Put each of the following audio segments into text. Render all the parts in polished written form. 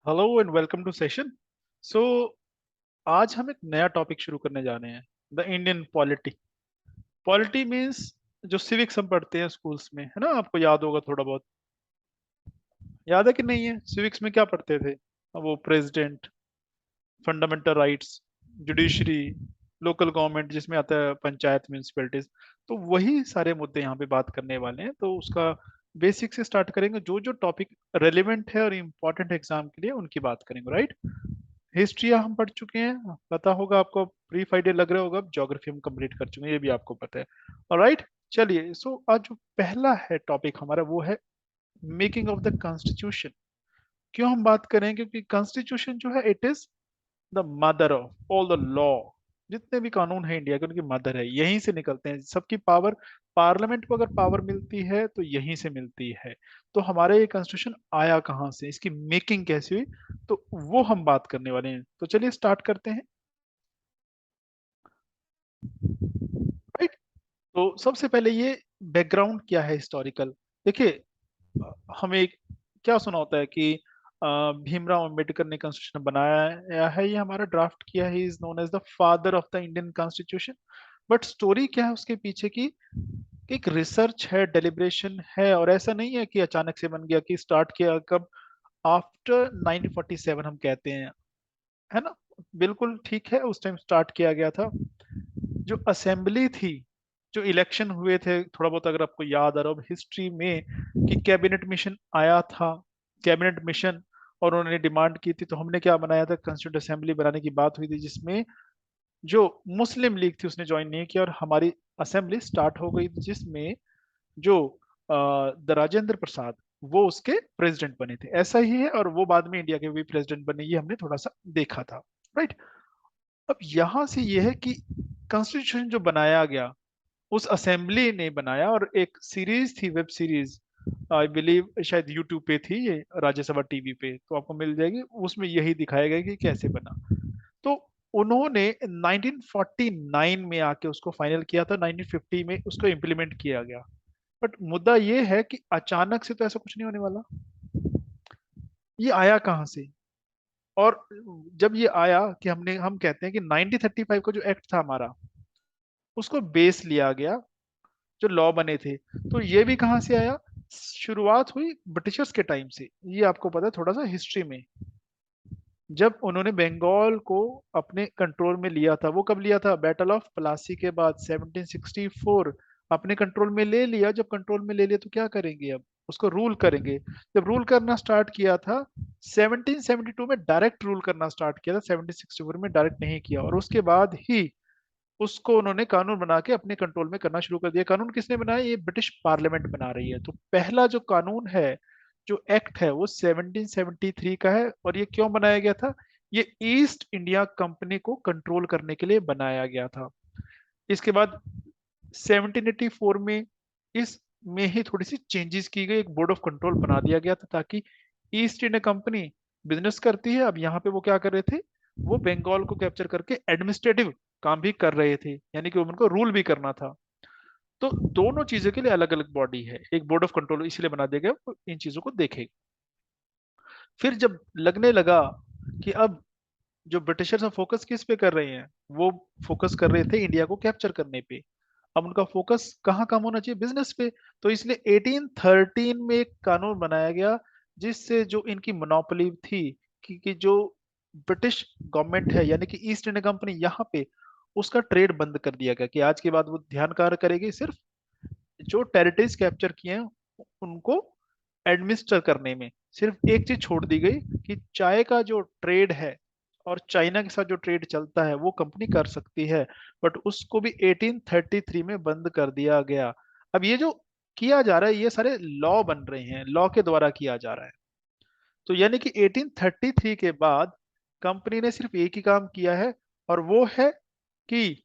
Hello and welcome to session. So आज हम एक नया टॉपिक शुरू करने जा रहे हैं, the Indian polity. Polity means जो सिविक्स हम पढ़ते हैं स्कूल्स में, है ना? आपको याद होगा, थोड़ा बहुत याद है कि नहीं है? सिविक्स में क्या पढ़ते थे? वो president, fundamental rights, judiciary, local government जिसमें आता है पंचायत, म्यूनिसिपैलिटीज। तो वही सारे मुद्दे यहाँ पे बात करने वाले हैं। तो उसका बेसिक से स्टार्ट करेंगे, जो जो टॉपिक रेलिवेंट है और इम्पोर्टेंट एग्जाम के लिए उनकी बात करेंगे, राइट? हिस्ट्री हम पढ़ चुके हैं, पता होगा आपको, ब्रीफ आइडिया लग रहा होगा। अब ज्योग्राफी हम कंप्लीट कर चुके हैं, ये भी आपको पता है। ऑलराइट, चलिए। सो आज जो पहला है टॉपिक हमारा, वो है मेकिंग ऑफ द कॉन्स्टिट्यूशन। क्यों हम बात करें? क्योंकि कॉन्स्टिट्यूशन जो है, it is the mother of all the law. जितने भी कानून है इंडिया के, उनकी मदर है, यहीं से निकलते हैं सबकी पावर। पार्लियामेंट को अगर पावर मिलती है तो यहीं से मिलती है। तो हमारे ये कॉन्स्टिट्यूशन आया कहाँ से, इसकी मेकिंग कैसे हुई, तो वो हम बात करने वाले हैं। तो चलिए स्टार्ट करते हैं, राइट? तो सबसे पहले ये बैकग्राउंड क्या है, हिस्टोरिकल। देखिए, हमें क्या सुना होता है कि भीमराव अंबेडकर ने कॉन्स्टिट्यूशन बनाया है, ये हमारा ड्राफ्ट किया है, is known as the father of the Indian constitution. But story क्या है उसके पीछे की? एक रिसर्च है, डेलिब्रेशन है, और ऐसा नहीं है कि अचानक से बन गया। कि स्टार्ट किया कब? आफ्टर 1947 हम कहते हैं, है ना? बिल्कुल ठीक है, उस टाइम स्टार्ट किया गया था। जो असेंबली थी, जो इलेक्शन हुए थे, थोड़ा बहुत अगर आपको याद आ रहा हो हिस्ट्री में, कि कैबिनेट मिशन आया था, कैबिनेट मिशन, और उन्होंने डिमांड की थी, तो हमने क्या बनाया था? कंस्टिट्यूंट असेंबली बनाने की बात हुई थी, जिसमें जो मुस्लिम लीग थी उसने ज्वाइन नहीं किया, और हमारी असेंबली स्टार्ट हो गई, जिसमें जो द राजेंद्र प्रसाद, वो उसके प्रेसिडेंट बने थे। ऐसा ही है, और वो बाद में इंडिया के भी प्रेसिडेंट बने, ये हमने थोड़ा सा देखा था, राइट? अब यहां से ये है कि कॉन्स्टिट्यूशन जो बनाया गया, उस असेंबली ने बनाया। और एक सीरीज थी, वेब सीरीज, आई बिलीव शायद यूट्यूब पे थी ये, राज्यसभा टीवी पे, तो आपको मिल जाएगी। उसमें यही दिखाया गया कि कैसे बना। तो उन्होंने 1949 में आके उसको फाइनल किया था, 1950 में उसको इम्प्लीमेंट किया गया। बट मुद्दा ये है कि अचानक से तो ऐसा कुछ नहीं होने वाला। ये आया कहाँ से? और जब ये आया, कि हम कहते हैं कि 1935 का जो एक्ट था हमारा, उसको बेस लिया गया, जो लॉ बने थे। तो ये भी कहाँ से आया? शुरुआत हुई ब्रिटिशर्स के टाइम से। ये आपको पता है थोड़ा सा हिस्ट्री में। जब उन्होंने बंगाल को अपने कंट्रोल में लिया था, वो कब लिया था? बैटल ऑफ प्लासी के बाद, 1764। अपने कंट्रोल में ले लिया। जब कंट्रोल में ले लिया तो क्या करेंगे? अब उसको रूल करेंगे। जब रूल करना स्टार्ट किया था 1772 में, डायरेक्ट रूल करना स्टार्ट किया था, 1764 में डायरेक्ट नहीं किया। और उसके बाद ही उसको उन्होंने कानून बना के अपने कंट्रोल में करना शुरू कर दिया। कानून किसने बनाया? ये ब्रिटिश पार्लियामेंट बना रही है। तो पहला जो कानून है, जो एक्ट है, वो 1773 का है। और ये क्यों बनाया गया था? ये ईस्ट इंडिया कंपनी को कंट्रोल करने के लिए बनाया गया था। इसके बाद 1784 में, इस में ही थोड़ी सी चेंजेस की गई, एक बोर्ड ऑफ कंट्रोल बना दिया गया था, ताकि ईस्ट इंडिया कंपनी बिजनेस करती है। अब यहाँ पे वो क्या कर रहे थे? वो बंगाल को कैप्चर करके एडमिनिस्ट्रेटिव काम भी कर रहे थे, यानी कि उनको रूल भी करना था। तो दोनों चीजों के लिए अलग अलग बॉडी है, एक बोर्ड ऑफ कंट्रोल इसलिए बना दिया गया, वो इन चीजों को देखेगा। फिर जब लगने लगा कि अब जो ब्रिटिशर्स फोकस किस पे कर रहे हैं, वो फोकस कर रहे थे इंडिया को कैप्चर करने पे। अब उनका फोकस कहाँ कम होना चाहिए? बिजनेस पे। तो इसलिए 1813 में एक कानून बनाया गया, जिससे जो इनकी मोनोपोली थी, कि जो ब्रिटिश गवर्नमेंट है, यानी कि ईस्ट इंडिया कंपनी, यहाँ पे उसका ट्रेड बंद कर दिया गया। कि आज के बाद वो ध्यान कहाँ करेगी? सिर्फ जो टेरिटरीज कैप्चर किए हैं उनको एडमिनिस्टर करने में। सिर्फ एक चीज छोड़ दी गई, कि चाय का जो ट्रेड है और चाइना के साथ जो ट्रेड चलता है, वो कंपनी कर सकती है। बट उसको भी 1833 में बंद कर दिया गया। अब ये जो किया जा रहा है, ये सारे लॉ बन रहे हैं, लॉ के द्वारा किया जा रहा है। तो यानी कि 1833 के बाद कंपनी ने सिर्फ एक ही काम किया है, और वो है कि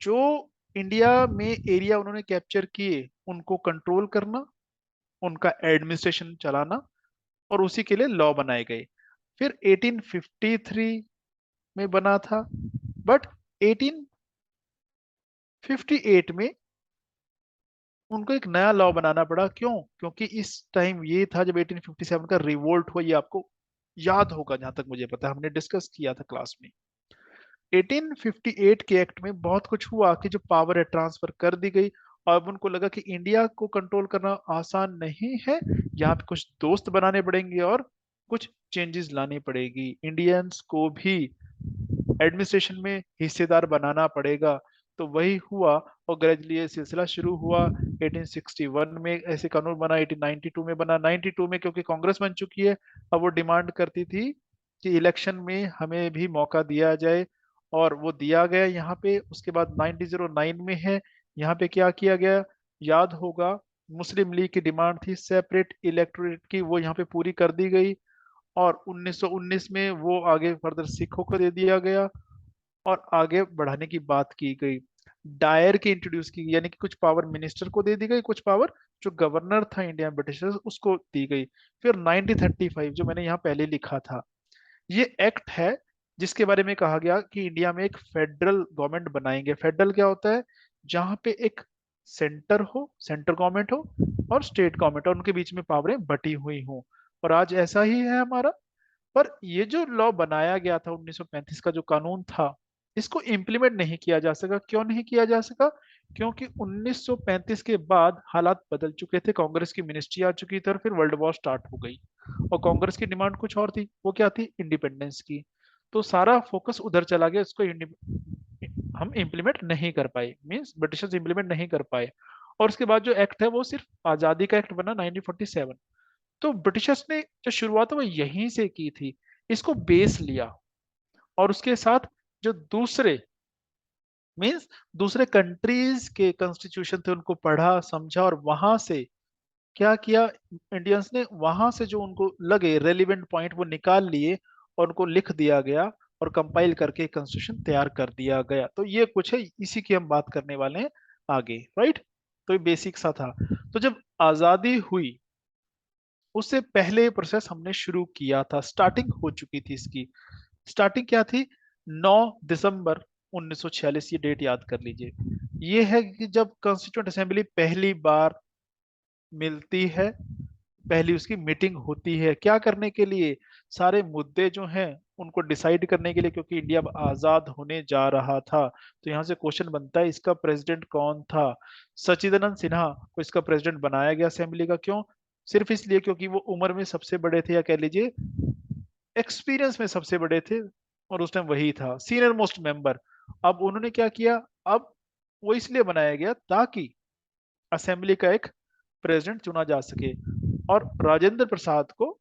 जो इंडिया में एरिया उन्होंने कैप्चर किए, उनको कंट्रोल करना, उनका एडमिनिस्ट्रेशन चलाना, और उसी के लिए लॉ बनाए गए। फिर 1853 में बना था। बट 1858 में उनको एक नया लॉ बनाना पड़ा। क्यों? क्योंकि इस टाइम ये था जब 1857 का रिवोल्ट हुआ, ये आपको याद होगा, जहां तक मुझे पता है हमने डिस्कस किया था क्लास में। 1858 के एक्ट में बहुत कुछ हुआ कि जो पावर है ट्रांसफर कर दी गई। और अब उनको लगा कि इंडिया को कंट्रोल करना आसान नहीं है, यहाँ पे कुछ दोस्त बनाने पड़ेंगे और कुछ चेंजेस लानी पड़ेगी, इंडियंस को भी एडमिनिस्ट्रेशन में हिस्सेदार बनाना पड़ेगा। तो वही हुआ और ग्रेजुअली ये सिलसिला शुरू हुआ। 1861 में ऐसे कानून बना, 1892 में बना, 92 में क्योंकि कांग्रेस बन चुकी है, अब वो डिमांड करती थी कि इलेक्शन में हमें भी मौका दिया जाए, और वो दिया गया यहाँ पे। उसके बाद 1909 में है, यहाँ पे क्या किया गया याद होगा, मुस्लिम लीग की डिमांड थी सेपरेट इलेक्टोरेट की, वो यहाँ पे पूरी कर दी गई। और 1919 में वो आगे फर्दर सिखों को दे दिया गया और आगे बढ़ाने की बात की गई। डायर की इंट्रोड्यूस की गई, यानी कि कुछ पावर मिनिस्टर को दे दी गई, कुछ पावर जो गवर्नर था इंडिया ब्रिटिशर्स उसको दी गई। फिर 1935 जो मैंने यहाँ पहले लिखा था, ये एक्ट है जिसके बारे में कहा गया कि इंडिया में एक फेडरल गवर्नमेंट बनाएंगे। फेडरल क्या होता है? जहां पे एक सेंटर हो, सेंटर गवर्नमेंट हो, और स्टेट गवर्नमेंट, और उनके बीच में पावरें बटी हुई हों। और आज ऐसा ही है हमारा। पर ये जो लॉ बनाया गया था 1935 का जो कानून था, इसको इम्प्लीमेंट नहीं किया जा सका। क्यों नहीं किया जा सका? क्योंकि 1935 के बाद हालात बदल चुके थे, कांग्रेस की मिनिस्ट्री आ चुकी थी और फिर वर्ल्ड वॉर स्टार्ट हो गई। और कांग्रेस की डिमांड कुछ और थी, वो क्या थी? इंडिपेंडेंस की। तो सारा फोकस उधर चला गया, इसको हम इम्प्लीमेंट नहीं कर पाए, मींस ब्रिटिशर्स इम्प्लीमेंट नहीं कर पाए। और उसके बाद जो एक्ट है वो सिर्फ आजादी का एक्ट बना 1947। तो ब्रिटिशर्स ने जो शुरुआत है वो यहीं से की थी, इसको बेस लिया। और उसके साथ जो दूसरे मींस दूसरे कंट्रीज के कॉन्स्टिट्यूशन थे उनको पढ़ा समझा, और वहां से क्या किया, इंडियंस ने वहां से जो उनको लगे रेलिवेंट पॉइंट वो निकाल लिए और उनको लिख दिया गया, और कंपाइल करके कॉन्स्टिट्यूशन तैयार कर दिया गया। तो ये कुछ है, इसी की हम बात करने वाले हैं आगे, राइट। तो ये बेसिक सा था। तो जब आजादी हुई उससे पहले प्रोसेस हमने शुरू किया था, स्टार्टिंग हो चुकी थी इसकी। स्टार्टिंग क्या थी? 9 दिसंबर 1946, ये डेट याद कर लीजिए। ये है कि जब कॉन्स्टिट्यूंट असेंबली पहली बार मिलती है, पहली उसकी मीटिंग होती है, क्या करने के लिए? सारे मुद्दे जो हैं उनको डिसाइड करने के लिए, क्योंकि इंडिया अब आजाद होने जा रहा था। तो यहाँ से क्वेश्चन बनता है, इसका प्रेसिडेंट कौन था? सचिदानंद सिन्हा को इसका प्रेसिडेंट बनाया गया असेंबली का। क्यों? सिर्फ इसलिए क्योंकि वो उम्र में सबसे बड़े थे, या कह लीजिए एक्सपीरियंस में सबसे बड़े थे, और उस टाइम वही था सीनियर मोस्ट मेंबर। अब उन्होंने क्या किया, अब वो इसलिए बनाया गया ताकि असेंबली का एक प्रेसिडेंट चुना जा सके, और राजेंद्र प्रसाद को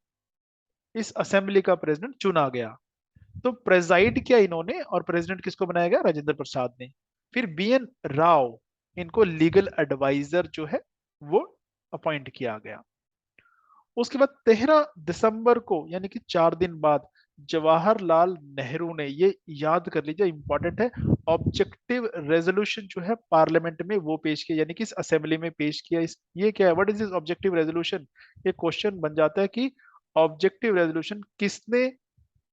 इस असेंबली का प्रेसिडेंट चुना गया। तो प्रेजाइड किया इन्होंने, और प्रेसिडेंट किसको बनाया गया? राजेंद्र प्रसाद ने। फिर बीएन राव इनको लीगल एडवाइजर जो है वो अपॉइंट किया गया। उसके बाद 13 दिसंबर को, यानी कि 4 दिन बाद, जवाहरलाल नेहरू ने, ये याद कर लीजिए इंपॉर्टेंट है, ऑब्जेक्टिव रेजोल्यूशन जो है पार्लियामेंट में वो पेश किया, यानी कि इस असेंबली में पेश किया। इस ये क्या है, what is this objective resolution? ये क्वेश्चन बन जाता है कि ऑब्जेक्टिव रेजोल्यूशन किसने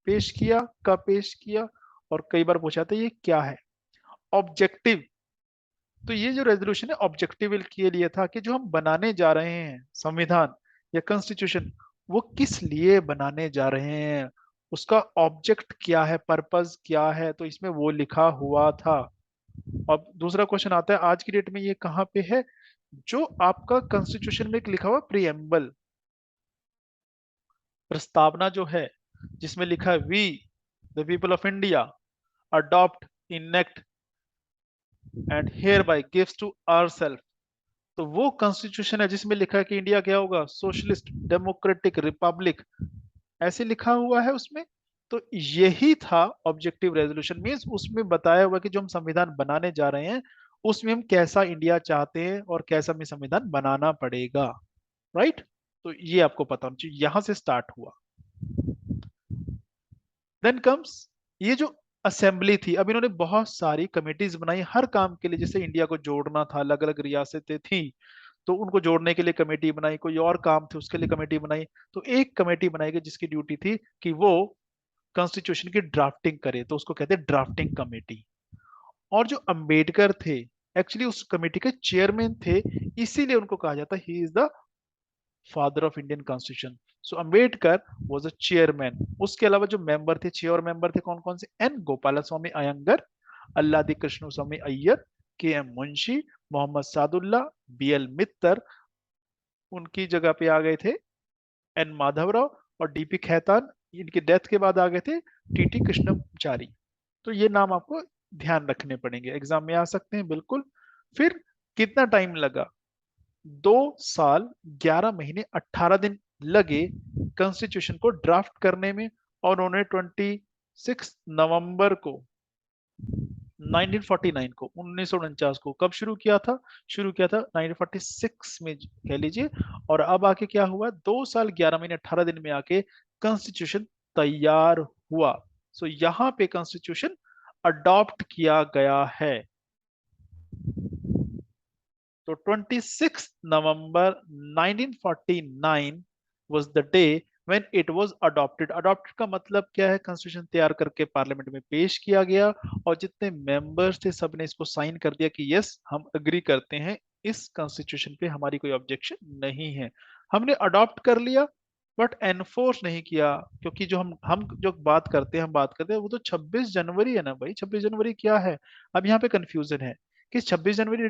पेश किया, कब पेश किया, और कई बार पूछा था ये क्या है ऑब्जेक्टिव। तो ये जो रेजोल्यूशन है ऑब्जेक्टिव के लिए था कि जो हम बनाने जा रहे हैं संविधान या कॉन्स्टिट्यूशन, वो किस लिए बनाने जा रहे हैं, उसका ऑब्जेक्ट क्या है, पर्पस क्या है, तो इसमें वो लिखा हुआ था। अब दूसरा क्वेश्चन आता है आज की डेट में, ये कहाँ पे है? जो आपका कॉन्स्टिट्यूशन में एक लिखा हुआ प्रियम्बल, प्रस्तावना जो है, जिसमें लिखा है we the people of India adopt, enact and hereby gives to ourself. तो वो कॉन्स्टिट्यूशन है जिसमें लिखा है कि इंडिया क्या होगा, सोशलिस्ट डेमोक्रेटिक रिपब्लिक, ऐसे लिखा हुआ है उसमें। तो यही था ऑब्जेक्टिव रेजोल्यूशन, मीन्स उसमें बताया हुआ कि जो हम संविधान बनाने जा रहे हैं उसमें हम कैसा इंडिया चाहते हैं और कैसा हमें संविधान बनाना पड़ेगा, राइट। तो ये आपको पता होना चाहिए, यहां से स्टार्ट हुआ। देन कम्स ये जो असेंबली थी, अब इन्होंने बहुत सारी कमेटीज बनाई हर काम के लिए। जैसे इंडिया को जोड़ना था, अलग अलग रियासतें थी, तो उनको जोड़ने के लिए कमेटी बनाई, कोई और काम थे उसके लिए कमेटी बनाई। तो एक कमेटी बनाई गई जिसकी ड्यूटी थी कि वो कॉन्स्टिट्यूशन की ड्राफ्टिंग करे, तो उसको कहते हैं ड्राफ्टिंग कमेटी। और जो अंबेडकर थे एक्चुअली उस कमेटी के चेयरमैन थे, इसीलिए उनको कहा जाता है he is the father of Indian constitution. So Ambedkar was a chairman. उसके अलावा जो मेंबर थे, 6 और मेंबर थे, कौन कौन से? N Gopala Swami Ayyangar, Alladi Krishna Swami Iyer, K M Munshi, Mohammad Saadulla, B L Mitter. उनकी जगह पे आ गए थे एन माधवराव और डीपी खैतान। इनके डेथ के बाद आ गए थे टीटी कृष्णचारी। तो ये नाम आपको ध्यान रखने पड़ेंगे, एग्जाम में आ सकते हैं बिल्कुल। फिर कितना टाइम लगा? 2 साल 11 महीने 18 दिन लगे कॉन्स्टिट्यूशन को ड्राफ्ट करने में। और उन्होंने 26 नवंबर को 1949 को 1949 को कब शुरू किया था? शुरू किया था 1946 में कह लीजिए। और अब आके क्या हुआ? 2 साल 11 महीने 18 दिन में आके कॉन्स्टिट्यूशन तैयार हुआ। सो यहाँ पे कॉन्स्टिट्यूशन अडॉप्ट किया गया है। तो 26 नवंबर 1949 was the day when it was adopted। adopted का मतलब क्या है? कॉन्स्टिट्यूशन तैयार करके पार्लियामेंट में पेश किया गया और जितने मेंबर्स थे सबने इसको साइन कर दिया कि यस हम अग्री करते हैं, इस कॉन्स्टिट्यूशन पे हमारी कोई ऑब्जेक्शन नहीं है। हमने अडॉप्ट कर लिया बट एनफोर्स नहीं किया, क्योंकि जो हम जो बात करते हैं वो तो 26 जनवरी है ना भाई। 26 जनवरी क्या है? अब यहाँ पे कंफ्यूजन है कि 26 जनवरी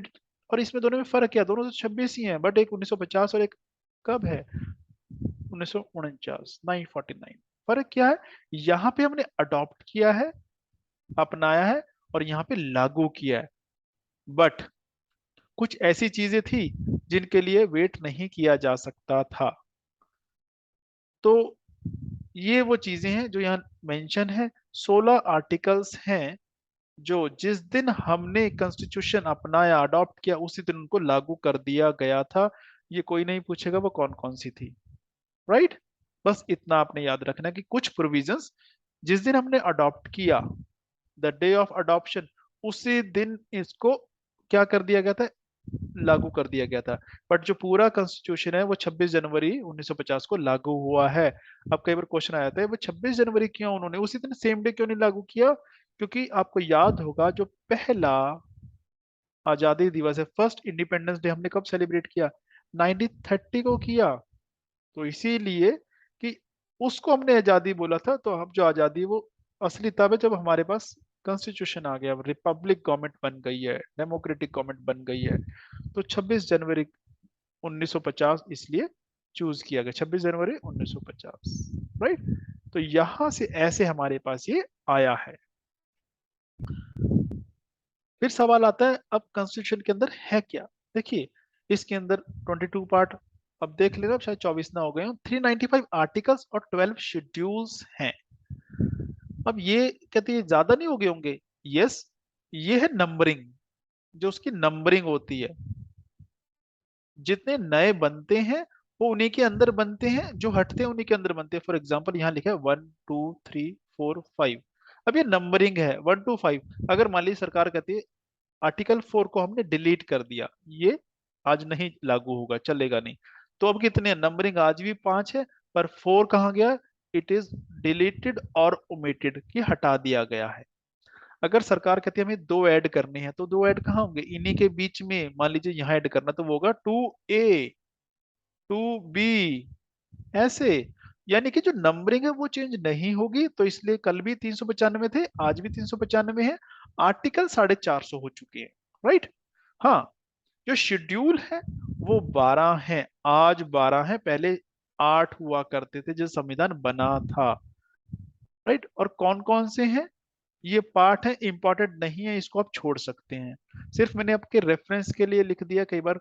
और इसमें दोनों में फर्क क्या? दोनों तो 26 ही हैं, बट एक 1950 और एक कब है? 1949, 949। फर्क क्या है? यहाँ पे हमने अडॉप्ट किया है, अपनाया है, और यहाँ पे लागू किया है। बट कुछ ऐसी चीजें थी जिनके लिए वेट नहीं किया जा सकता था। तो ये वो चीजें हैं जो यहाँ मेंशन है। 16 आर्टिकल्स हैं जो जिस दिन हमने कॉन्स्टिट्यूशन अपनाया, अडॉप्ट किया, उसी दिन उनको लागू कर दिया गया था। ये कोई नहीं पूछेगा वो कौन कौन सी थी। राइट? बस इतना आपने याद रखना कि कुछ प्रोविजंस जिस दिन हमने अडॉप्ट किया, द डे ऑफ अडॉप्शन, उसी दिन इसको क्या कर दिया गया था? लागू कर दिया गया था। बट जो पूरा कॉन्स्टिट्यूशन है वो 26 जनवरी 1950 को लागू हुआ है। अब कई बार क्वेश्चन आया था वो 26 जनवरी क्यों उन्होंने उसी दिन सेम डे क्यों नहीं लागू किया? क्योंकि आपको याद होगा जो पहला आजादी दिवस है, फर्स्ट इंडिपेंडेंस डे, हमने कब सेलिब्रेट किया? 1930 को किया। तो इसीलिए कि उसको हमने आजादी बोला था, तो अब जो आजादी वो असली तब है जब हमारे पास कॉन्स्टिट्यूशन आ गया, रिपब्लिक गवर्नमेंट बन गई है, डेमोक्रेटिक गवर्नमेंट बन गई है। तो 26 जनवरी 1950 इसलिए चूज किया गया, 26 जनवरी 1950। राइट? तो यहां से ऐसे हमारे पास ये आया है। फिर सवाल आता है अब कॉन्स्टिट्यूशन के अंदर है क्या? देखिए इसके अंदर 22 पार्ट, अब देख लेना, अब शायद 24 ना हो गए हो, 395 आर्टिकल्स और 12 शेड्यूल्स हैं। अब ये कहते हैं ज्यादा नहीं हो गए होंगे? यस, ये है नंबरिंग, जो उसकी नंबरिंग होती है। जितने नए बनते हैं वो उन्हीं के अंदर बनते हैं, जो हटते हैं उन्हीं के अंदर बनते हैं। फॉर एग्जाम्पल यहाँ लिखा है 1 2 3 4 5। अब ये नंबरिंग है 1 to 5। अगर मान लीजिए सरकार कहती है आर्टिकल 4 को हमने डिलीट कर दिया, ये आज नहीं लागू होगा, चलेगा नहीं, तो अब कितने नंबरिंग आज भी 5 है, पर 4 कहाँ गया? इट इज डिलीटेड और ओमिटेड, कि हटा दिया गया है। अगर सरकार कहती है हमें 2 ऐड करने हैं, तो 2 ऐड कहाँ होंगे? इन्हीं के बीच में। मान लीजिए यहाँ ऐड करना, तो वो होगा 2A 2B, ऐसे। यानी कि जो नंबरिंग है वो चेंज नहीं होगी। तो इसलिए कल भी 395 थे, आज भी 395 है। आर्टिकल 450 हो चुके हैं। राइट? हाँ, जो शेड्यूल है वो 12 है, आज 12 है, पहले 8 हुआ करते थे जब संविधान बना था। राइट? और कौन कौन से हैं? ये पार्ट है, इंपॉर्टेंट नहीं है, इसको आप छोड़ सकते हैं। सिर्फ मैंने आपके रेफरेंस के लिए लिख दिया, कई बार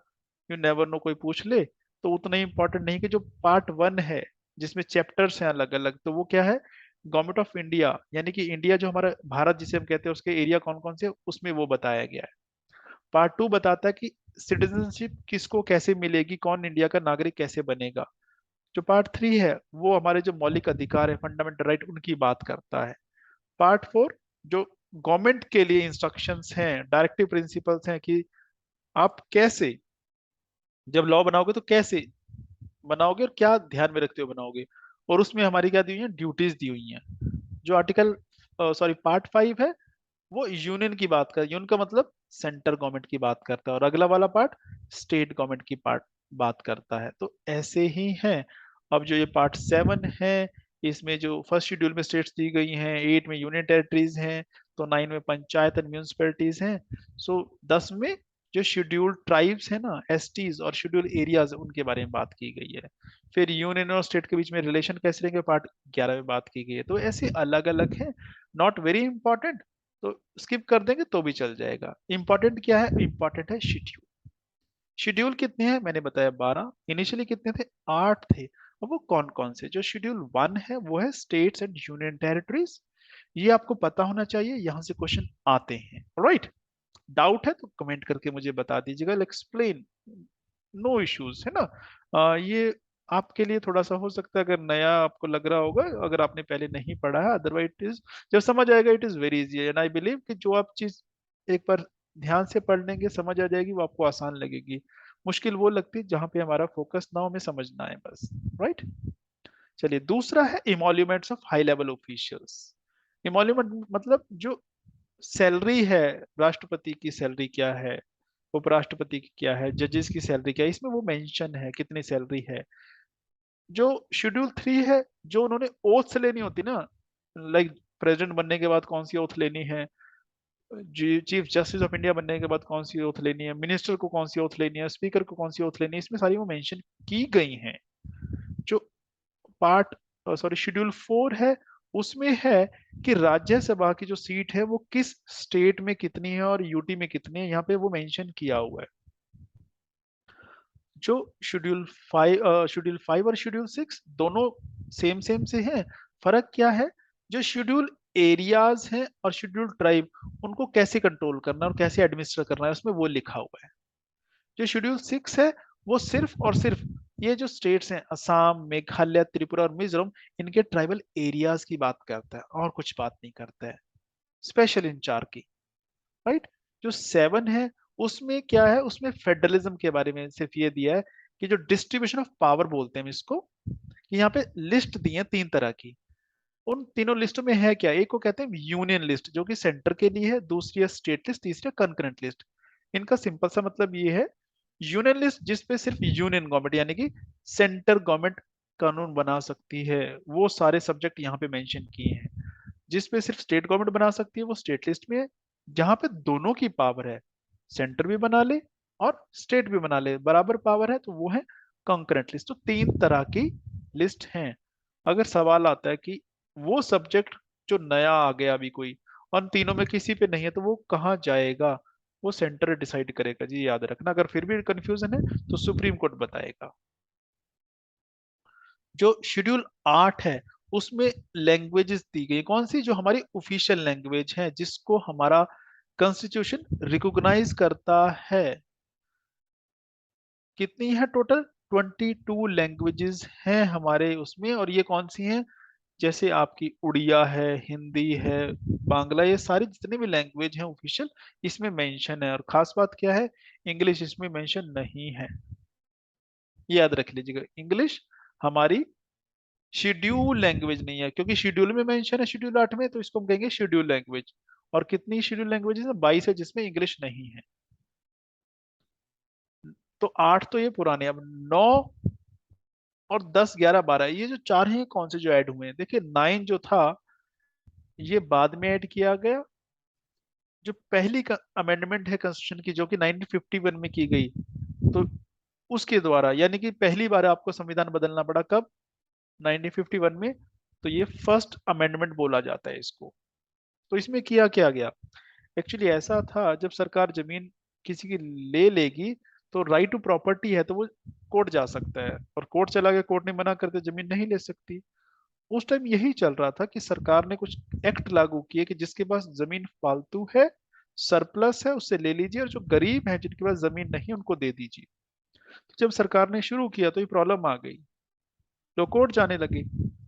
यू नेवर नो कोई पूछ ले, तो उतना इंपॉर्टेंट नहीं। कि जो पार्ट 1 है जिसमें चैप्टर्स हैं अलग अलग, तो वो क्या है? गवर्नमेंट ऑफ इंडिया, यानी कि इंडिया जो हमारा भारत जिसे हम कहते हैं उसके एरिया कौन कौन से, उसमें वो बताया गया है। पार्ट 2 बताता है कि सिटीजनशिप किसको कैसे मिलेगी, कौन इंडिया का नागरिक कैसे बनेगा। जो पार्ट 3 है वो हमारे जो मौलिक अधिकार है, फंडामेंटल राइट, उनकी बात करता है। पार्ट 4 जो गवर्नमेंट के लिए इंस्ट्रक्शंस हैं, डायरेक्टिव प्रिंसिपल्स हैं, कि आप कैसे जब लॉ बनाओगे तो कैसे बनाओगे और क्या ध्यान में रखते हुए बनाओगे। और उसमें हमारी क्या दी हुई है? ड्यूटीज दी हुई हैं। जो आर्टिकल सॉरी पार्ट 5 है वो यूनियन की बात कर, यूनियन का मतलब सेंटर गवर्नमेंट की बात करता है और अगला वाला पार्ट स्टेट गवर्नमेंट की पार्ट बात करता है। तो ऐसे ही है। अब जो ये पार्ट 7 है, इसमें जो फर्स्ट शेड्यूल में स्टेट्स दी गई हैं, 8 में यूनियन टेरिटरीज हैं, तो 9 में पंचायत एंड म्यूनिसिपैलिटीज हैं। सो 10 में जो शेड्यूल्ड ट्राइब्स है ना, एसटीज और शेड्यूल एरियाज, उनके बारे में बात की गई है। फिर यूनियन और स्टेट के बीच में रिलेशन कैसे रहेंगे, पार्ट 11 में बात की गई है। तो ऐसे अलग अलग है, नॉट वेरी इंपॉर्टेंट, तो स्किप कर देंगे तो भी चल जाएगा। इंपॉर्टेंट क्या है, इंपॉर्टेंट है शेड्यूल। शेड्यूल कितने हैं मैंने बताया 12, इनिशियली कितने थे 8 थे। अब वो कौन कौन से, जो शेड्यूल 1 है वो है स्टेट्स एंड यूनियन टेरिटरीज, ये आपको पता होना चाहिए, यहां से क्वेश्चन आते हैं। राइट, डाउट है तो कमेंट करके मुझे बता दीजिएगा, एक्सप्लेन, नो इश्यूज है ना। ये आपके लिए थोड़ा सा हो सकता है, अगर नया आपको लग रहा होगा, अगर आपने पहले नहीं पढ़ा है, अदरवाइज इट इज, जब समझ आएगा it is very easy, and I believe कि जो आप चीज एक बार ध्यान से पढ़ लेंगे, समझ आ जाएगी, वो आपको आसान लगेगी। मुश्किल वो लगती है जहां पे हमारा फोकस ना हो, हमें समझना है बस। राइट, चलिए दूसरा है emoluments of high level officials. Emolument मतलब जो सैलरी है, राष्ट्रपति की सैलरी क्या है, उपराष्ट्रपति की क्या है, जजेस की सैलरी क्या है, इसमें वो मेंशन है कितनी सैलरी है। जो शेड्यूल 3 है, जो उन्होंने ओथ लेनी होती ना, लाइक प्रेसिडेंट बनने के बाद कौन सी ओथ लेनी है, जी चीफ जस्टिस ऑफ इंडिया बनने के बाद कौन सी ओथ लेनी है, मिनिस्टर को कौन सी ओथ लेनी है, स्पीकर को कौन सी ओथ लेनी है, इसमें सारी वो मेंशन की गई हैं। जो पार्ट सॉरी शेड्यूल 4 है, उसमें है कि राज्यसभा की जो सीट है वो किस स्टेट में कितनी है और यूटी में कितनी है, यहाँ पे वो मेंशन किया हुआ है। जो शेड्यूल 5 और शेड्यूल 6 दोनों सेम सेम से हैं। फर्क क्या है, जो शेड्यूल एरियाज हैं और शेड्यूल ट्राइब, उनको कैसे कंट्रोल करना है और कैसे एडमिनिस्टर करना है, उसमें वो लिखा हुआ है। जो शेड्यूल 6 है, वो सिर्फ और सिर्फ ये जो स्टेट्स हैं, असम, मेघालय, त्रिपुरा और मिजोरम, इनके ट्राइबल एरियाज की बात करता है और कुछ बात नहीं करता है, स्पेशल इंचार्ज की। राइट, जो 7 है, उसमें क्या है, उसमें फेडरलिज्म के बारे में सिर्फ ये दिया है कि जो डिस्ट्रीब्यूशन ऑफ पावर बोलते हैं हम इसको, कि यहाँ पे लिस्ट दी है 3 तरह की। उन तीनों लिस्टों में है क्या, एक को कहते हैं यूनियन लिस्ट जो कि सेंटर के लिए है, दूसरी है स्टेट लिस्ट, तीसरी है कंकरेंट लिस्ट। इनका सिंपल सा मतलब ये है, यूनियन लिस्ट जिसपे सिर्फ यूनियन गवर्नमेंट यानी कि सेंटर गवर्नमेंट कानून बना सकती है, वो सारे सब्जेक्ट यहाँ पे मेंशन किए हैं। जिसपे सिर्फ स्टेट गवर्नमेंट बना सकती है वो स्टेट लिस्ट में है। जहां पे दोनों की पावर है, सेंटर भी बना ले और स्टेट भी बना ले, बराबर पावर है, तो वो है कंकरेंट लिस्ट। तो 3 तरह की लिस्ट हैं। अगर सवाल आता है कि वो सब्जेक्ट जो नया आ गया अभी कोई, और तीनों में किसी पे नहीं है, तो वो कहाँ जाएगा, वो सेंटर डिसाइड करेगा जी, याद रखना। अगर फिर भी कंफ्यूजन है तो सुप्रीम कोर्ट बताएगा। जो शेड्यूल 8 है, उसमें लैंग्वेजेस दी गई, कौन सी, जो हमारी ऑफिशियल लैंग्वेज है, जिसको हमारा कॉन्स्टिट्यूशन रिकॉग्नाइज करता है। कितनी है टोटल, 22 लैंग्वेजेस हैं हमारे उसमें, और ये कौन सी हैं, जैसे आपकी उड़िया है, हिंदी है, बांग्ला, ये सारी जितने भी लैंग्वेज हैं ऑफिशियल, इसमें मेंशन है। और खास बात क्या है, इंग्लिश इसमें मेंशन नहीं है, ये याद रख लीजिएगा। इंग्लिश हमारी शेड्यूल लैंग्वेज नहीं है, क्योंकि शेड्यूल में मेंशन है शेड्यूल 8 में, तो इसको हम कहेंगे शेड्यूल लैंग्वेज। और कितनी शेड्यूल लैंग्वेजेस है, 22 है, जिसमें इंग्लिश नहीं है। तो 8 तो ये पुराने, अब 9 और 10, 11, 12, ये जो 4 हैं, कौन से जो ऐड हुए हैं, देखिए 9 जो था ये बाद में ऐड किया गया। जो पहली अमेंडमेंट है कॉन्स्टिट्यूशन की, जो कि 1951 में की गई, तो उसके द्वारा, यानी कि पहली बार आपको संविधान बदलना पड़ा कब, 1951 में। तो ये फर्स्ट अमेंडमेंट बोला जाता है इसको। तो इसमें किया क्या गया, एक्चुअली ऐसा था, जब सरकार जमीन किसी की ले लेगी, तो राइट टू प्रॉपर्टी है, तो वो कोर्ट जा सकता है, और कोर्ट चला गया, कोर्ट ने मना करते जमीन नहीं ले सकती। उस टाइम यही चल रहा था कि सरकार ने कुछ एक्ट लागू किए कि जिसके पास जमीन फालतू है, सरप्लस है, उससे ले लीजिए, और जो गरीब है जिनके पास जमीन नहीं उनको दे दीजिए। तो जब सरकार ने शुरू किया तो ये प्रॉब्लम आ गई, लोग कोर्ट जाने लगे।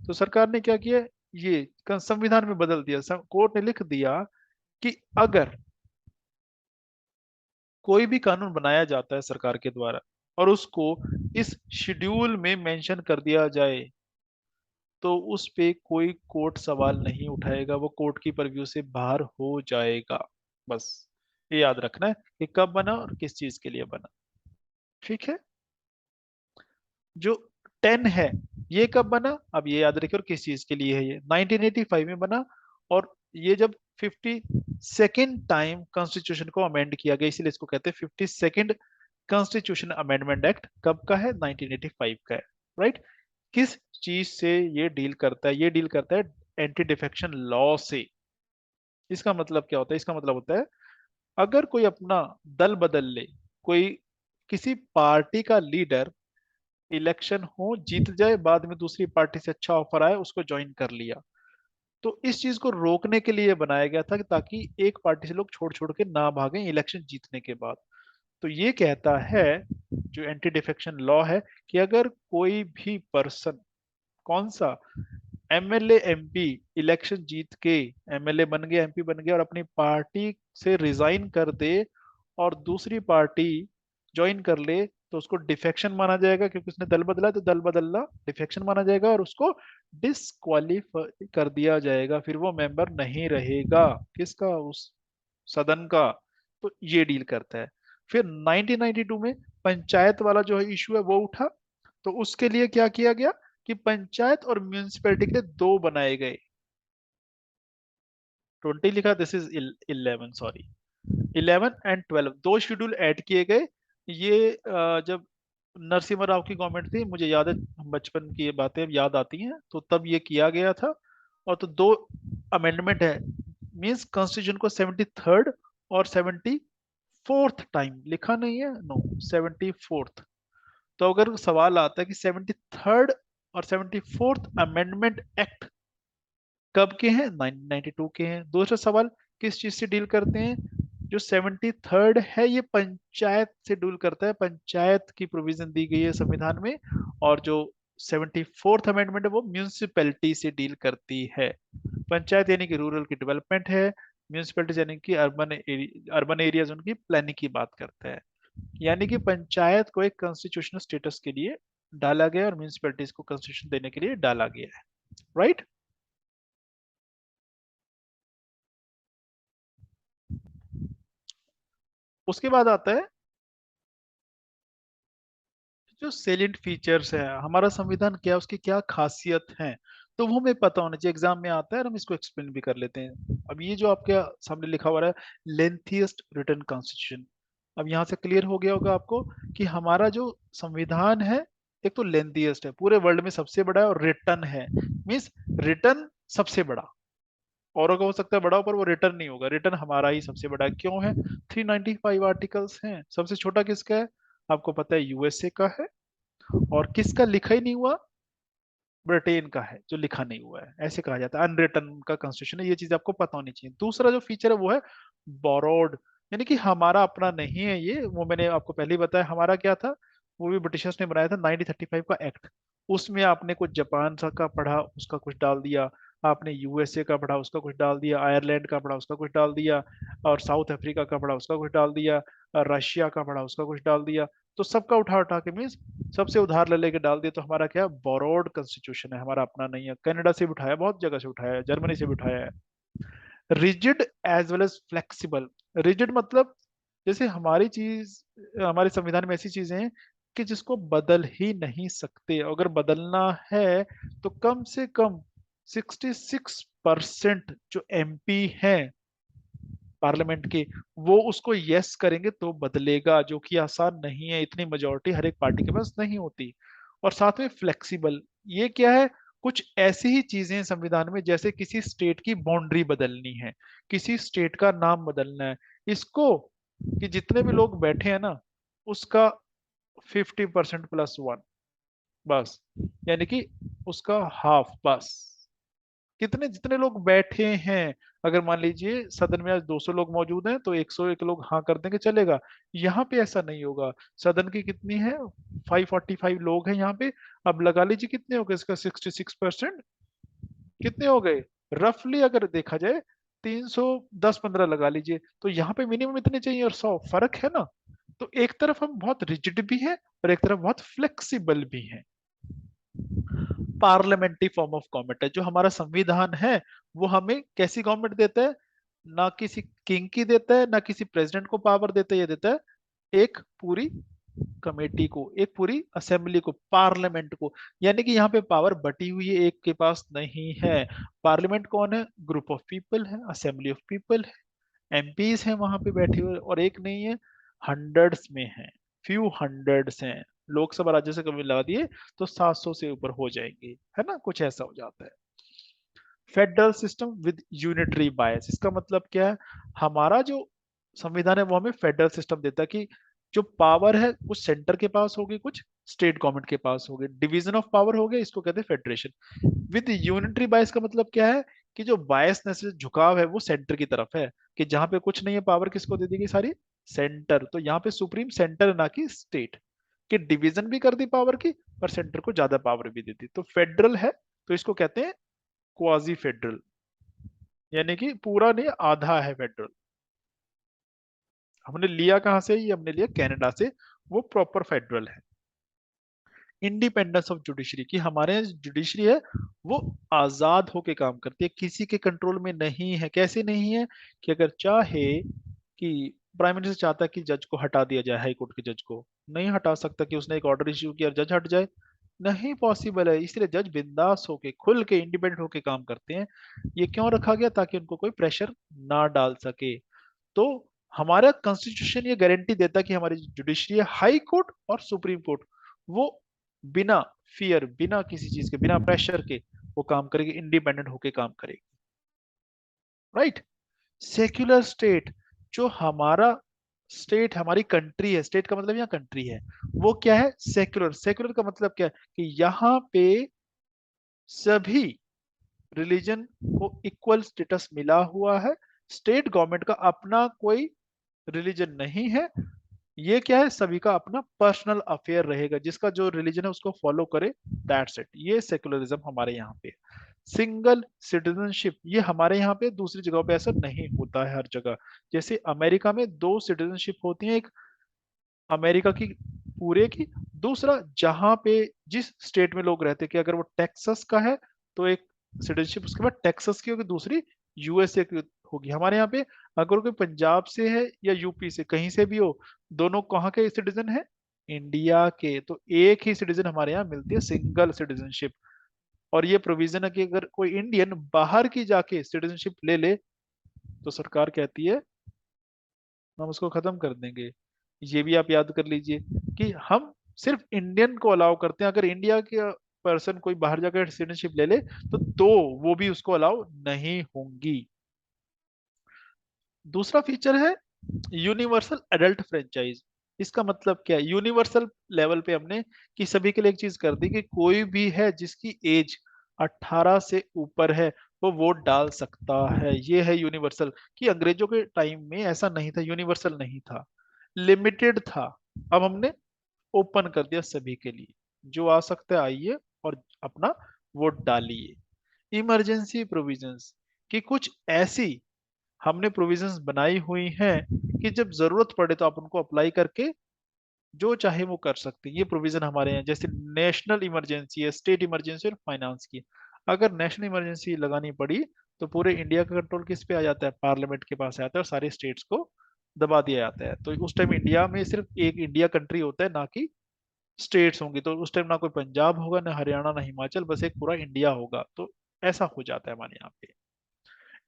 तो सरकार ने क्या किया, ये संविधान में बदल दिया, कोर्ट ने लिख दिया कि अगर कोई भी कानून बनाया जाता है सरकार के द्वारा, और उसको इस शेड्यूल में मेंशन कर दिया जाए, तो उस पे कोई कोर्ट सवाल नहीं उठाएगा, वो कोर्ट की परव्यू से बाहर हो जाएगा, बस। ये याद रखना है कि कब बना और किस चीज के लिए बना। ठीक है। जो 10 है ये कब बना, अब ये याद रखिए, और किस चीज के लिए है। ये 1985 में बना। और ये जब 52nd टाइम कॉन्स्टिट्यूशन को अमेंड किया गया, इसीलिए इसको कहते हैं 52nd कॉन्स्टिट्यूशन अमेंडमेंट एक्ट। कब का है? 1985 का है। राइट। किस चीज से ये डील करता है? ये डील करता है एंटी डिफेक्शन लॉ से। इसका मतलब क्या होता है? इसका मतलब होता है अगर कोई अपना दल बदल ले, कोई किसी पार्टी का लीडर इलेक्शन हो जीत जाए, बाद में दूसरी पार्टी से अच्छा ऑफर आए, उसको ज्वाइन कर लिया, तो इस चीज को रोकने के लिए बनाया गया था कि ताकि एक पार्टी से लोग छोड़ छोड़ के ना भागें इलेक्शन जीतने के बाद। तो ये कहता है जो एंटी डिफेक्शन लॉ है कि अगर कोई भी पर्सन, कौन सा, एमएलए एमपी इलेक्शन जीत के एमएलए बन गया, एमपी बन गया और अपनी पार्टी से रिजाइन कर दे और दूसरी पार्टी ज्वाइन कर ले, तो उसको डिफेक्शन माना जाएगा, क्योंकि उसने दल बदला, तो दल बदलना डिफेक्शन माना जाएगा और उसको डिस्क्वालीफाई कर दिया जाएगा, फिर वो मेंबर नहीं रहेगा किसका, उस सदन का। तो ये डील करता है। फिर 1992 में पंचायत वाला जो है इशू है वो उठा। तो उसके लिए क्या किया गया कि पंचायत और म्यूनिसिपैलिटी के लिए दो बनाए गए। 20 लिखा, दिस इज 11, सॉरी, 11 और 12 दो शेड्यूल ऐड किए गए। ये जब नरसिम्हा राव की गवर्नमेंट थी, मुझे याद है, बचपन की ये बातें अब याद आती हैं, तो तब ये किया गया था। और तो दो अमेंडमेंट है, मींस कॉन्स्टिट्यूशन को 73rd और 74th टाइम लिखा नहीं है, नो, 74th। तो अगर सवाल आता है कि 73rd और 74th अमेंडमेंट एक्ट कब के हैं? 1992 के हैं। दूसरा सवाल किस चीज से डील करते हैं? जो 73rd है ये पंचायत से डील करता है, पंचायत की प्रोविजन दी गई है संविधान में। और जो 74th अमेंडमेंट है वो म्यूनिसिपैलिटी से डील करती है। पंचायत यानी कि रूरल की डेवलपमेंट है, म्यूनिसिपैलिटी यानी कि अर्बन एरियाज उनकी प्लानिंग की बात करता है। यानी कि पंचायत को एक कॉन्स्टिट्यूशनल स्टेटस के लिए डाला गया और म्यूनिसिपैलिटीज को कॉन्स्टिट्यूशन देने के लिए डाला गया है। राइट। उसके बाद आता है जो सेलिएंट फीचर्स है, हमारा संविधान क्या है, उसकी क्या खासियत है, तो वो हमें पता होना चाहिए। एग्जाम में आता है और हम इसको एक्सप्लेन भी कर लेते हैं। अब ये जो आपके सामने लिखा हुआ है, लेंथीएस्ट रिटन कॉन्स्टिट्यूशन, अब यहाँ से क्लियर हो गया होगा आपको कि हमारा जो संविधान है, एक तो लेंथीएस्ट है, पूरे वर्ल्ड में सबसे बड़ा है, और रिटन है, मीन्स रिटन सबसे बड़ा। औरों का हो सकता है बड़ा हो, पर वो रिटर्न नहीं होगा, रिटर्न हमारा ही सबसे बड़ा है। क्यों है? 395 आर्टिकल्स हैं। सबसे छोटा किसका है? आपको पता है, यूएसए का है। और किसका लिखा ही नहीं हुआ? ब्रिटेन का है, जो लिखा नहीं हुआ है, ऐसे कहा जाता है, अनरिटन का कॉन्स्टिट्यूशन है। ये चीज आपको पता होनी चाहिए। दूसरा जो फीचर है वो है बोरोड, यानी कि हमारा अपना नहीं है ये, वो मैंने आपको पहले ही बताया। हमारा क्या था? वो भी ब्रिटिशर्स ने बनाया था, 1935 का एक्ट। उसमें आपने कुछ जापान सा का पढ़ा, उसका कुछ डाल दिया। आपने यूएसए का पढ़ा, उसका कुछ डाल दिया। आयरलैंड का पढ़ा, उसका कुछ डाल दिया। और साउथ अफ्रीका का पढ़ा, उसका कुछ डाल दिया। और रशिया का पढ़ा, उसका कुछ डाल दिया। तो सबका उठा उठा के, मीन्स सबसे उधार ले लेके डाल दिया। तो हमारा क्या, बोरोड कॉन्स्टिट्यूशन है, हमारा अपना नहीं है। कनाडा से भी उठाया, बहुत जगह से उठाया है, जर्मनी से भी उठाया है। Rigid as well as flexible. Rigid मतलब जैसे हमारी चीज, हमारे संविधान में ऐसी चीजें हैं कि जिसको बदल ही नहीं सकते। अगर बदलना है तो कम से कम 66% जो एमपी हैं पार्लियामेंट के, वो उसको यस करेंगे तो बदलेगा, जो कि आसान नहीं है, इतनी मेजोरिटी हर एक पार्टी के पास नहीं होती। और साथ में फ्लेक्सिबल, ये क्या है? कुछ ऐसी ही चीजें हैं संविधान में, जैसे किसी स्टेट की बाउंड्री बदलनी है, किसी स्टेट का नाम बदलना है, इसको कि जितने भी लोग बैठे हैं ना, उसका 50% +1, बस, यानी कि उसका हाफ, बस। कितने, जितने लोग बैठे हैं, अगर मान लीजिए सदन में आज 200 लोग मौजूद हैं तो 101 लोग हाँ कर देंगे, चलेगा। यहाँ पे ऐसा नहीं होगा। सदन की कितनी है? 545 लोग हैं यहाँ पे। अब लगा लीजिए कितने हो गए, इसका 66%, कितने हो गए? रफली अगर देखा जाए 310-15 लगा लीजिए, तो यहाँ पे मिनिमम इतने चाहिए और 100, फर्क है ना। तो एक तरफ हम बहुत रिजिड भी हैं और एक तरफ बहुत फ्लेक्सिबल भी हैं। पार्लियामेंट्री फॉर्म ऑफ गवर्नमेंट है जो हमारा संविधान है, वो हमें कैसी गवर्नमेंट देता है? ना किसी किंग की देता है, ना किसी प्रेसिडेंट को पावर देता है, ये देता है एक पूरी कमेटी को, एक पूरी असेंबली को, पार्लियामेंट को। यानी कि यहाँ पे पावर बटी हुई है, एक के पास नहीं है। पार्लियामेंट कौन है? ग्रुप ऑफ पीपल है, असेंबली ऑफ पीपल है, एमपीज हैं वहां पे बैठे हुए, और एक नहीं है, हंड्रेड्स में है, फ्यू हंड्रेड्स हैं। लोकसभा राज्यसभा कभी लगा दिए तो 700 से ऊपर हो जाएंगे, है ना, कुछ ऐसा हो जाता है। फेडरल सिस्टम विद यूनिटरी बायस, इसका मतलब क्या है? हमारा जो संविधान है वो हमें फेडरल सिस्टम देता है कि जो पावर है कुछ सेंटर के पास होगी, कुछ स्टेट गवर्नमेंट के पास होगी, डिवीजन ऑफ पावर हो गया, इसको कहते हैं फेडरेशन। विद यूनिटरी बायस का मतलब क्या है? कि जो बायसनेस है, झुकाव है, वो सेंटर की तरफ है, कि जहां पे कुछ नहीं है पावर किसको दे दी गई? सारी सेंटर। तो यहाँ पे सुप्रीम सेंटर ना कि स्टेट, कि डिवीजन भी कर दी पावर की, पर सेंटर को ज्यादा पावर भी दे दी। तो फेडरल है तो इसको कहते हैं क्वाजी फेडरल, यानी कि पूरा नहीं, आधा है फेडरल। हमने लिया कहां से? ये हमने लिया कनाडा से, वो प्रॉपर फेडरल है। इंडिपेंडेंस ऑफ जुडिशरी, कि हमारे यहाँ जुडिशरी है वो आजाद होके काम करती है, किसी के कंट्रोल में नहीं है। कैसे नहीं है? कि अगर चाहे कि प्राइम मिनिस्टर चाहता है कि जज को हटा दिया जाए, हाई कोर्ट के जज को, नहीं हटा सकता, कि उसने एक ऑर्डर इश्यू किया जज हट जाए, नहीं पॉसिबल है। इसलिए जज बिंदास होके, खुल के, इंडिपेंडेंट होके काम करते हैं। ये क्यों रखा गया? ताकि उनको कोई प्रेशर ना डाल सके। तो हमारा कॉन्स्टिट्यूशन ये गारंटी देता है कि हमारी जुडिशरी, हाई कोर्ट और सुप्रीम कोर्ट, वो बिना फियर, बिना किसी चीज के, बिना प्रेशर के वो काम करेगी, इंडिपेंडेंट होके काम करेगी। राइट। सेक्युलर स्टेट, जो हमारा स्टेट, हमारी कंट्री है, स्टेट का मतलब यहाँ कंट्री है, वो क्या है? सेक्युलर। सेक्युलर का मतलब क्या है? कि यहाँ पे सभी रिलीजन को इक्वल स्टेटस मिला हुआ है। स्टेट गवर्नमेंट का अपना कोई रिलीजन नहीं है। ये क्या है? सभी का अपना पर्सनल अफेयर रहेगा, जिसका जो रिलीजन है उसको फॉलो करे, दैट्स इट। ये सेकुलरिज्म हमारे यहाँ पे। सिंगल सिटीजनशिप, ये हमारे यहाँ पे, दूसरी जगह पे ऐसा नहीं होता है हर जगह। जैसे अमेरिका में दो सिटीजनशिप होती है, एक अमेरिका की पूरे की, दूसरा जहां पे जिस स्टेट में लोग रहते हैं, कि अगर वो टेक्सास का है तो एक सिटीजनशिप उसके बाद टेक्सास की होगी, दूसरी यूएसए की होगी। हमारे यहाँ पे अगर कोई पंजाब से है या यूपी से, कहीं से भी हो, दोनों कहाँ के सिटीजन है? इंडिया के। तो एक ही सिटीजन हमारे यहाँ मिलती है, सिंगल सिटीजनशिप। और ये प्रोविजन है कि अगर कोई इंडियन बाहर की जाके सिटीजनशिप ले ले, तो सरकार कहती है हम उसको खत्म कर देंगे। ये भी आप याद कर लीजिए कि हम सिर्फ इंडियन को अलाउ करते हैं। अगर इंडिया के पर्सन कोई बाहर जाकर सिटीजनशिप ले ले, तो दो वो भी उसको अलाउ नहीं होंगी। दूसरा फीचर है यूनिवर्सल एडल्ट फ्रेंचाइज। इसका मतलब क्या है? यूनिवर्सल लेवल पे हमने कि सभी के लिए एक चीज कर दी, कि कोई भी है जिसकी एज 18 से ऊपर है, वो वोट डाल सकता है। ये है यूनिवर्सल। कि अंग्रेजों के टाइम में ऐसा नहीं था, यूनिवर्सल नहीं था, लिमिटेड था। अब हमने ओपन कर दिया सभी के लिए, जो आ सकता है आइए और अपना वोट डालिए। इमरजेंसी प्रोविजंस, कि कुछ ऐसी हमने प्रोविजंस बनाई हुई हैं कि जब जरूरत पड़े तो आप उनको अप्लाई करके जो चाहे वो कर सकते हैं। ये प्रोविजन हमारे यहाँ, जैसे नेशनल इमरजेंसी है, स्टेट इमरजेंसी और फाइनेंस की। अगर नेशनल इमरजेंसी लगानी पड़ी तो पूरे इंडिया का कंट्रोल किस पे आ जाता है? पार्लियामेंट के पास आता है, और सारे स्टेट्स को दबा दिया जाता है। तो उस टाइम इंडिया में सिर्फ एक इंडिया कंट्री होता है, ना कि स्टेट्स होंगी। तो उस टाइम ना कोई पंजाब होगा, ना हरियाणा, ना हिमाचल, बस एक पूरा इंडिया होगा। तो ऐसा हो जाता है हमारे यहाँ पे।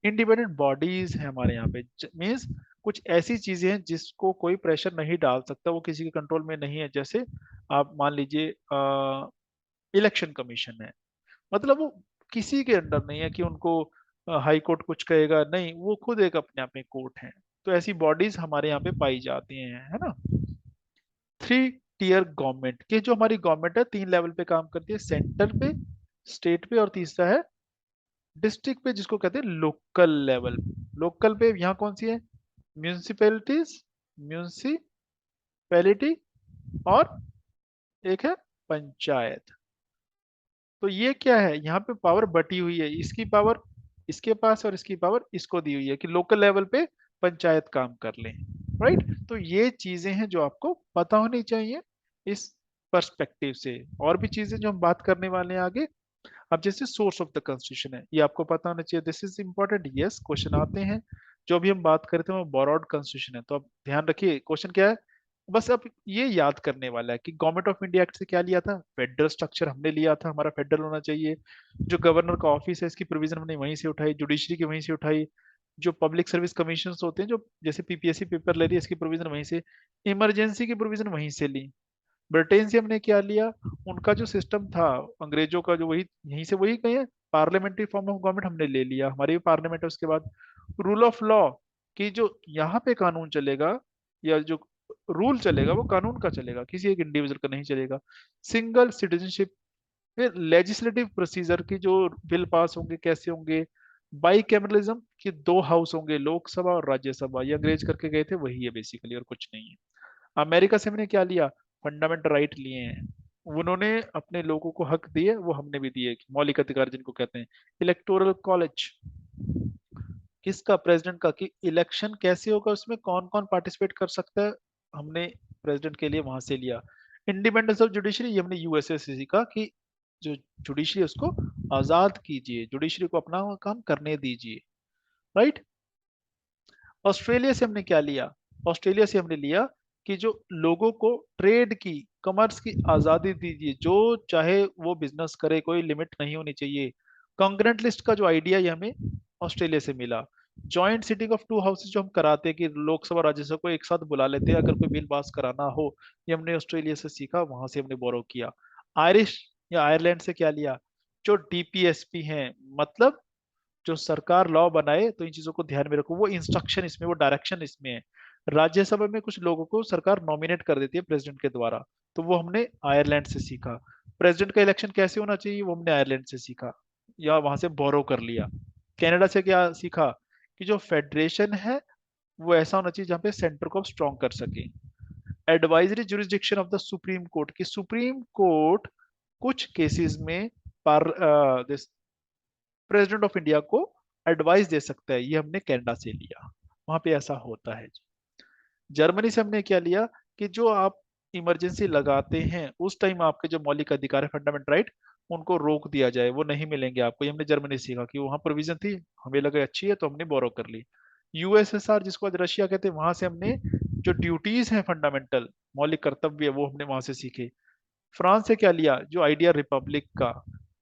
इंडिपेंडेंट बॉडीज है हमारे यहाँ पे, मीन्स कुछ ऐसी चीजें हैं जिसको कोई प्रेशर नहीं डाल सकता, वो किसी के कंट्रोल में नहीं है। जैसे आप मान लीजिए इलेक्शन कमीशन है, मतलब वो किसी के अंडर नहीं है कि उनको हाई कोर्ट कुछ कहेगा, नहीं, वो खुद एक अपने आप में कोर्ट है। तो ऐसी बॉडीज हमारे यहाँ पे पाई जाती हैं, है ना। थ्री टीयर गवर्नमेंट, के जो हमारी गवर्नमेंट है तीन लेवल पे काम करती है, सेंटर पे, स्टेट पे, और तीसरा है डिस्ट्रिक्ट पे, जिसको कहते हैं लोकल लेवल। लोकल पे यहाँ कौन सी है? म्यूनिसिपैलिटीज, म्यूनिसिपैलिटी, और एक है पंचायत। तो ये क्या है? यहाँ पे पावर बटी हुई है, इसकी पावर इसके पास और इसकी पावर इसको दी हुई है, कि लोकल लेवल पे पंचायत काम कर लें। राइट। तो ये चीजें हैं जो आपको पता होनी चाहिए इस पर्सपेक्टिव से। और भी चीजें जो हम बात करने वाले हैं आगे। अब जैसे सोर्स ऑफ द कॉन्स्टिट्यूशन है, ये आपको पता होना चाहिए, this is important. Yes, question आते हैं। जो अभी हम बात करते हैं वो बोरोड कॉन्स्टिट्यूशन है। तो अब ध्यान रखिए क्वेश्चन क्या है, बस अब ये याद करने वाला है कि गवर्नमेंट ऑफ इंडिया एक्ट से क्या लिया था, फेडरल स्ट्रक्चर हमने लिया था, हमारा फेडरल होना चाहिए। जो गवर्नर का ऑफिस है इसकी प्रोविजन हमने वहीं से उठाई, जुडिशरी की वहीं से उठाई। जो पब्लिक सर्विस कमीशन होते हैं, जो जैसे पीपीएससी पेपर ले रही है, इसकी प्रोविजन वहीं से। इमरजेंसी की प्रोविजन वहीं से ली। ब्रिटेन से हमने क्या लिया, उनका जो सिस्टम था अंग्रेजों का, जो वही यहीं से वही कहे पार्लियामेंट्री फॉर्म ऑफ गवर्नमेंट हमने ले लिया, हमारी भी पार्लियामेंट है। उसके बाद रूल ऑफ लॉ, कि जो यहाँ पे कानून चलेगा या जो रूल चलेगा वो कानून का चलेगा, किसी एक इंडिविजुअल का नहीं चलेगा। Single citizenship. फिर लेजिस्लेटिव प्रोसीजर की जो बिल पास होंगे कैसे होंगे। बाई कैमरलिज्म, कि दो हाउस होंगे, लोकसभा और राज्यसभा, ये अंग्रेज करके गए थे वही है बेसिकली, और कुछ नहीं है। अमेरिका से हमने क्या लिया, फंडामेंटल राइट लिए हैं। उन्होंने अपने लोगों को हक दिए, वो हमने भी दिए, मौलिक अधिकार जिनको कहते हैं। इलेक्टोरल कॉलेज किसका, प्रेसिडेंट का, कि इलेक्शन कैसे होगा, उसमें कौन कौन पार्टिसिपेट कर सकता है, हमने प्रेसिडेंट के लिए वहां से लिया। इंडिपेंडेंस ऑफ जुडिशरी, ये हमने यूएसए से सीखा कि जो जुडिशरी उसको आजाद कीजिए, जुडिशरी को अपना काम करने दीजिए। राइट। ऑस्ट्रेलिया से हमने क्या लिया, ऑस्ट्रेलिया से हमने लिया कि जो लोगों को ट्रेड की, कॉमर्स की आजादी दीजिए, जो चाहे वो बिजनेस करे, कोई लिमिट नहीं होनी चाहिए। कॉन्ग्रेंट लिस्ट का जो आइडिया ये हमें ऑस्ट्रेलिया से मिला। Joint sitting of to houses जो हम कराते हैं कि लोकसभा राज्यसभा को एक साथ बुला लेते हैं अगर कोई बिल पास कराना हो, ये हमने ऑस्ट्रेलिया से सीखा, वहां से हमने बोरो किया। आयरिश या आयरलैंड से क्या लिया, जो डीपीएसपी हैं, मतलब जो सरकार लॉ बनाए तो इन चीजों को ध्यान में रखो, वो इंस्ट्रक्शन इसमें, वो डायरेक्शन इसमें है। राज्यसभा में कुछ लोगों को सरकार नॉमिनेट कर देती है प्रेसिडेंट के द्वारा, तो वो हमने आयरलैंड से सीखा। प्रेसिडेंट का इलेक्शन कैसे होना चाहिए, वो हमने आयरलैंड से सीखा, या वहां से बोरो कर लिया। कनाडा से क्या सीखा, कि जो फेडरेशन है वो ऐसा होना चाहिए जहाँ पे सेंटर को स्ट्रॉन्ग कर सके। Advisory jurisdiction of the supreme court, की सुप्रीम कोर्ट कुछ केसेस में प्रेसिडेंट ऑफ इंडिया को एडवाइस दे सकता है, ये हमने कनाडा से लिया, वहां पे ऐसा होता है। जर्मनी से हमने क्या लिया, कि जो आप इमरजेंसी लगाते हैं उस टाइम आपके जो मौलिक अधिकार है, फंडामेंटल राइट, उनको रोक दिया जाए, वो नहीं मिलेंगे आपको। ये हमने जर्मनी से सीखा कि वहां प्रोविजन थी, हमें लगा अच्छी है तो हमने बोरो कर ली। यूएसएसआर, जिसको आज रशिया कहते हैं, वहां से हमने जो ड्यूटीज हैं, फंडामेंटल मौलिक कर्तव्य, वो हमने वहां से सीखे। फ्रांस से क्या लिया, जो आइडिया रिपब्लिक का,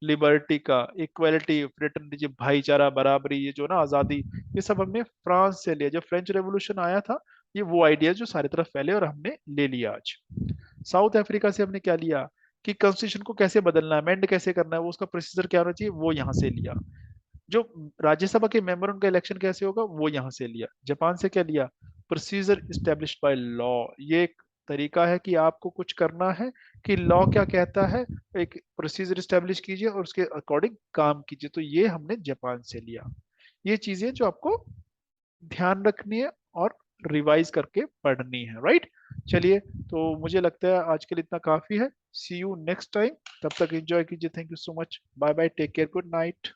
लिबर्टी का, इक्वालिटी, फ्रेटर्निटी, भाईचारा, बराबरी, ये जो ना आजादी, ये सब हमने फ्रांस से लिया। जब फ्रेंच रेवोल्यूशन आया था, ये वो आइडिया जो सारी तरफ फैले और हमने ले लिया आज। साउथ अफ्रीका से हमने क्या लिया, कि कॉन्स्टिट्यूशन को कैसे बदलना है, अमेंड कैसे करना है, वो उसका प्रोसीजर क्या होना चाहिए, वो यहाँ से लिया। जो राज्यसभा के मेंबर, उनका इलेक्शन कैसे होगा, वो यहाँ से लिया। जापान से क्या लिया, प्रोसीजर इस्टेब्लिश्ड बाय लॉ, ये एक तरीका है कि आपको कुछ करना है, कि लॉ क्या कहता है, एक प्रोसीजर इस्टेब्लिश कीजिए और उसके अकॉर्डिंग काम कीजिए, तो ये हमने जापान से लिया। ये चीजें जो आपको ध्यान रखनी है और रिवाइज करके पढ़नी है। राइट। चलिए, तो मुझे लगता है आज के लिए इतना काफी है। सी यू नेक्स्ट टाइम, तब तक एंजॉय कीजिए। Thank you so much, bye bye, take care, good night.